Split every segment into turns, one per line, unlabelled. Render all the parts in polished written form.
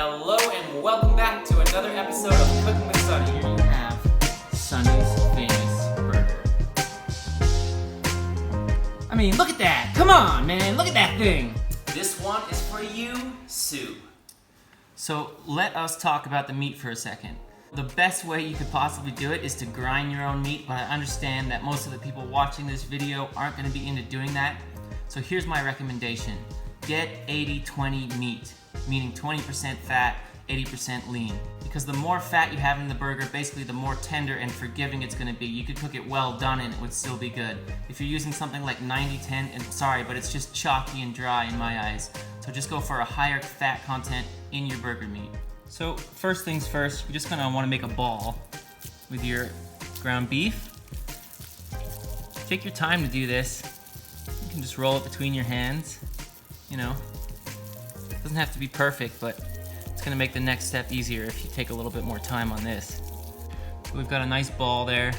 Hello and welcome back to another episode of Cooking with Sonny. Here you have Sonny's famous burger. I mean, look at that! Come on, man! Look at that thing! This one is for you, Sue. So let us talk about the meat for a second. The best way you could possibly do it is to grind your own meat, but I understand that most of the people watching this video aren't going to be into doing that. So here's my recommendation. Get 80-20 meat, meaning 20% fat, 80% lean. Because the more fat you have in the burger, basically the more tender and forgiving it's gonna be. You could cook it well done and it would still be good. If you're using something like 90-10, and sorry, but it's just chalky and dry in my eyes. So just go for a higher fat content in your burger meat. So first things first, you're just gonna wanna make a ball with your ground beef. Take your time to do this. You can just roll it between your hands. You know, it doesn't have to be perfect, but it's gonna make the next step easier if you take a little bit more time on this. So we've got a nice ball there,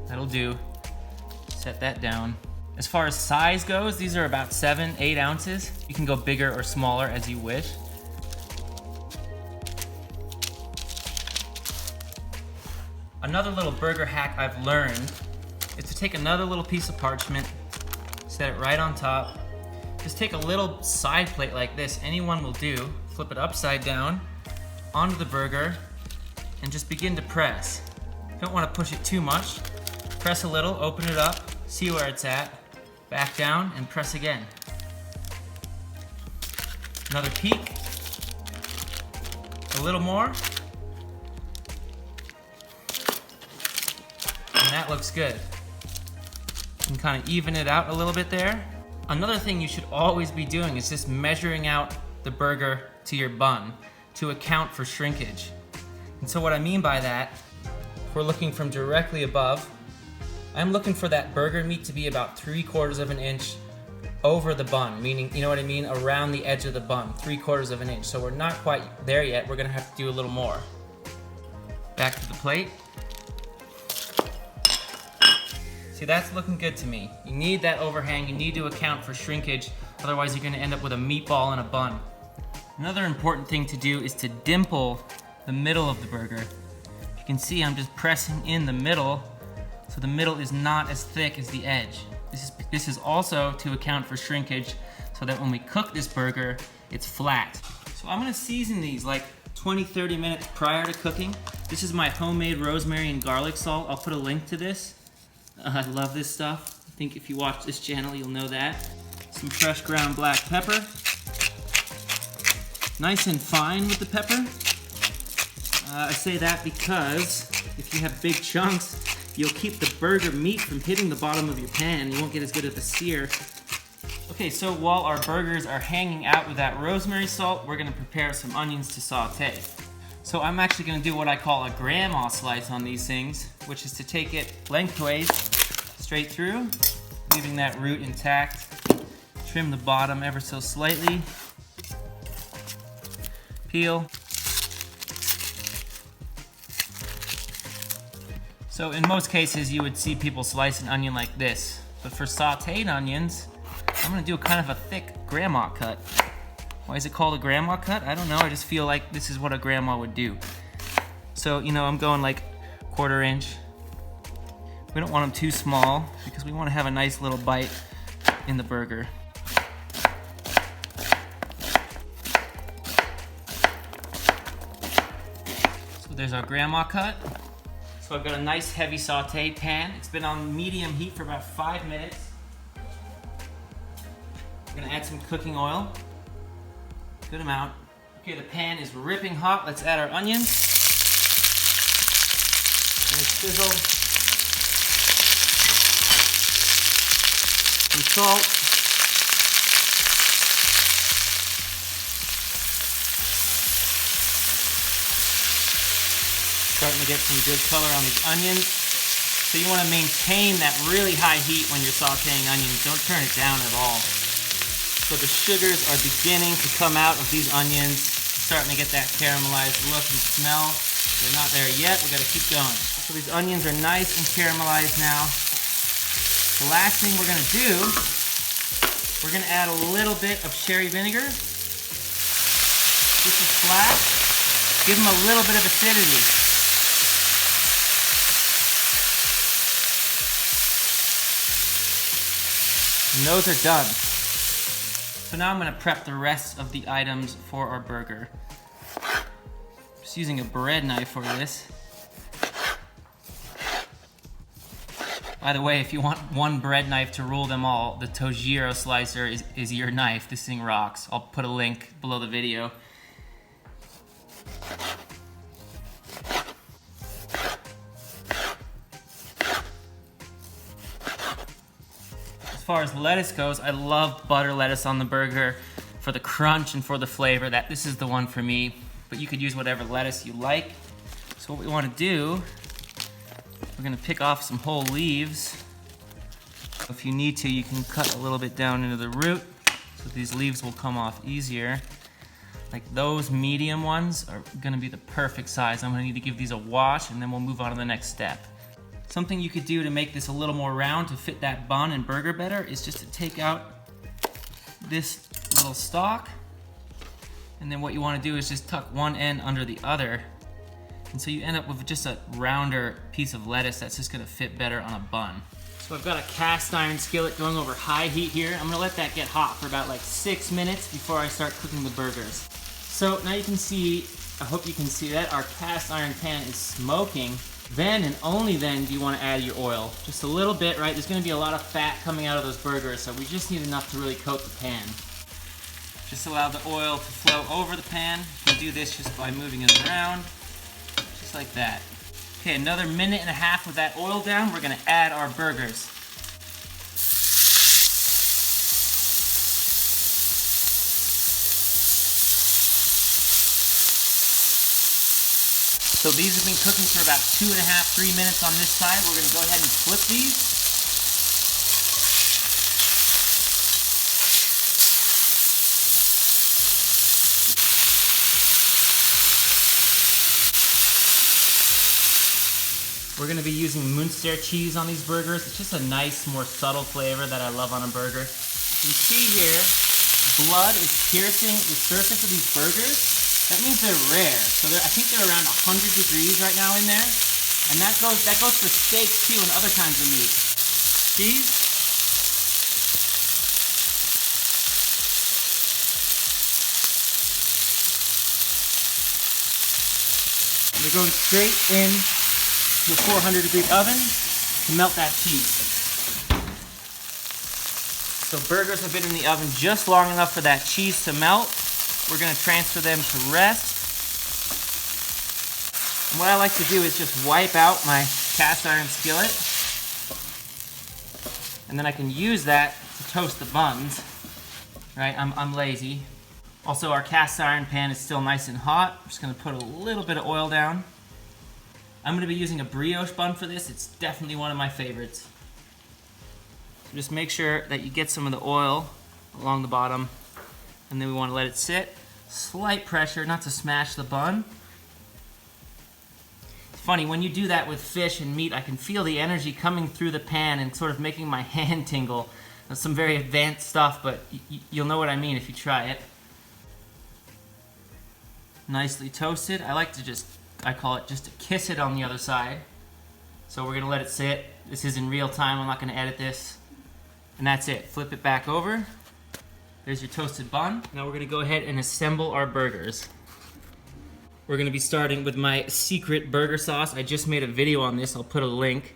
that'll do. Set that down. As far as size goes, these are about 7-8 ounces. You can go bigger or smaller as you wish. Another little burger hack I've learned is to take another little piece of parchment, set it right on top. Just take a little side plate like this, anyone will do, flip it upside down onto the burger, and just begin to press. You don't want to push it too much. Press a little, open it up, see where it's at, back down, and press again. Another peek. A little more. And that looks good. You can kind of even it out a little bit there. Another thing you should always be doing is just measuring out the burger to your bun to account for shrinkage. And so what I mean by that, if we're looking from directly above, I'm looking for that burger meat to be about 3/4 of an inch over the bun, meaning, you know what I mean, around the edge of the bun, 3/4 of an inch. So we're not quite there yet, we're gonna have to do a little more. Back to the plate. See, that's looking good to me. You need that overhang, you need to account for shrinkage, otherwise you're gonna end up with a meatball in a bun. Another important thing to do is to dimple the middle of the burger. You can see I'm just pressing in the middle, so the middle is not as thick as the edge. This is also to account for shrinkage, so that when we cook this burger, it's flat. So I'm gonna season these like 20-30 minutes prior to cooking. This is my homemade rosemary and garlic salt. I'll put a link to this. I love this stuff. I think if you watch this channel, you'll know that. Some fresh ground black pepper. Nice and fine with the pepper. I say that because if you have big chunks, you'll keep the burger meat from hitting the bottom of your pan. You won't get as good of a sear. Okay, so while our burgers are hanging out with that rosemary salt, we're gonna prepare some onions to saute. So I'm actually gonna do what I call a grandma slice on these things, which is to take it lengthways, straight through, leaving that root intact. Trim the bottom ever so slightly. Peel. So in most cases, you would see people slice an onion like this. But for sauteed onions, I'm gonna do kind of a thick grandma cut. Why is it called a grandma cut? I don't know, I just feel like this is what a grandma would do. So, you know, I'm going like 1/4 inch. We don't want them too small because we want to have a nice little bite in the burger. So there's our grandma cut. So I've got a nice heavy saute pan. It's been on medium heat for about 5 minutes. I'm gonna add some cooking oil. Good amount. Okay, the pan is ripping hot. Let's add our onions. Nice sizzle. Some salt. Starting to get some good color on these onions. So you want to maintain that really high heat when you're sauteing onions. Don't turn it down at all. So the sugars are beginning to come out of these onions. Starting to get that caramelized look and smell. They're not there yet, we gotta keep going. So these onions are nice and caramelized now. The last thing we're gonna do, we're gonna add a little bit of sherry vinegar. This is flat. Give them a little bit of acidity. And those are done. So now I'm gonna prep the rest of the items for our burger. Just using a bread knife for this. By the way, if you want one bread knife to rule them all, the Tojiro slicer is your knife. This thing rocks. I'll put a link below the video. As far as lettuce goes, I love butter lettuce on the burger for the crunch and for the flavor. This is the one for me, but you could use whatever lettuce you like. So what we want to do, we're gonna pick off some whole leaves. If you need to, you can cut a little bit down into the root so these leaves will come off easier. Like those medium ones are gonna be the perfect size. I'm gonna need to give these a wash and then we'll move on to the next step. Something you could do to make this a little more round to fit that bun and burger better is just to take out this little stalk, and then what you wanna do is just tuck one end under the other. And so you end up with just a rounder piece of lettuce that's just gonna fit better on a bun. So I've got a cast iron skillet going over high heat here. I'm gonna let that get hot for about like 6 minutes before I start cooking the burgers. So now you can see, I hope you can see that, our cast iron pan is smoking. Then and only then do you wanna add your oil. Just a little bit, right? There's gonna be a lot of fat coming out of those burgers, so we just need enough to really coat the pan. Just allow the oil to flow over the pan. You can do this just by moving it around. Just like that. Okay, another 1.5 minutes with that oil down, we're gonna add our burgers. So these have been cooking for about 2.5–3 minutes on this side. We're gonna go ahead and flip these. We're gonna be using Muenster cheese on these burgers. It's just a nice, more subtle flavor that I love on a burger. You can see here, blood is piercing the surface of these burgers. That means they're rare. So I think they're around 100 degrees right now in there. And that goes for steaks too and other kinds of meat. See? They're going straight in to a 400-degree oven to melt that cheese. So burgers have been in the oven just long enough for that cheese to melt. We're gonna transfer them to rest. And what I like to do is just wipe out my cast iron skillet. And then I can use that to toast the buns. Right, I'm lazy. Also, our cast iron pan is still nice and hot. I'm just gonna put a little bit of oil down. I'm gonna be using a brioche bun for this. It's definitely one of my favorites. So just make sure that you get some of the oil along the bottom, and then we wanna let it sit. Slight pressure, not to smash the bun. It's funny, when you do that with fish and meat, I can feel the energy coming through the pan and sort of making my hand tingle. That's some very advanced stuff, but you'll know what I mean if you try it. Nicely toasted. I call it just to kiss it on the other side. So we're gonna let it sit. This is in real time, I'm not gonna edit this. And that's it, flip it back over. There's your toasted bun. Now we're gonna go ahead and assemble our burgers. We're gonna be starting with my secret burger sauce. I just made a video on this, I'll put a link.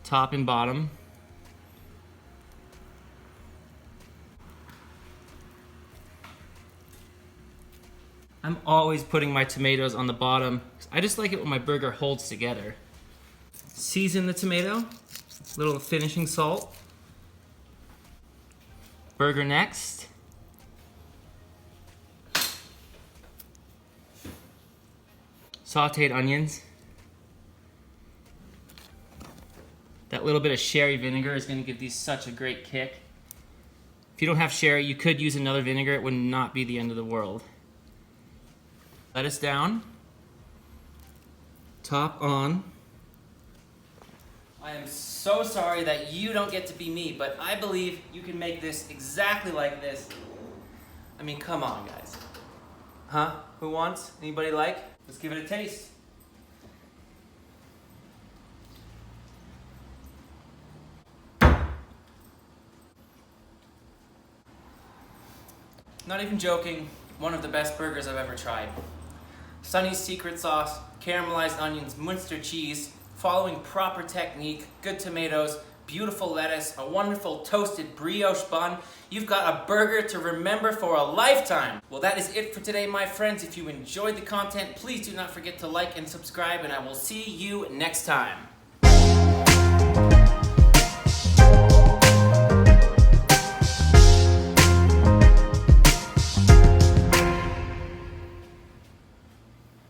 Top and bottom. I'm always putting my tomatoes on the bottom. I just like it when my burger holds together. Season the tomato, little finishing salt. Burger next. Sauteed onions. That little bit of sherry vinegar is gonna give these such a great kick. If you don't have sherry, you could use another vinegar. It would not be the end of the world. Lettuce down, top on. I am so sorry that you don't get to be me, but I believe you can make this exactly like this. I mean, come on, guys. Huh? Who wants? Anybody like? Let's give it a taste. Not even joking, one of the best burgers I've ever tried. Sonny's secret sauce, caramelized onions, Muenster cheese, following proper technique, good tomatoes, beautiful lettuce, a wonderful toasted brioche bun. You've got a burger to remember for a lifetime. Well, that is it for today, my friends. If you enjoyed the content, please do not forget to like and subscribe, and I will see you next time.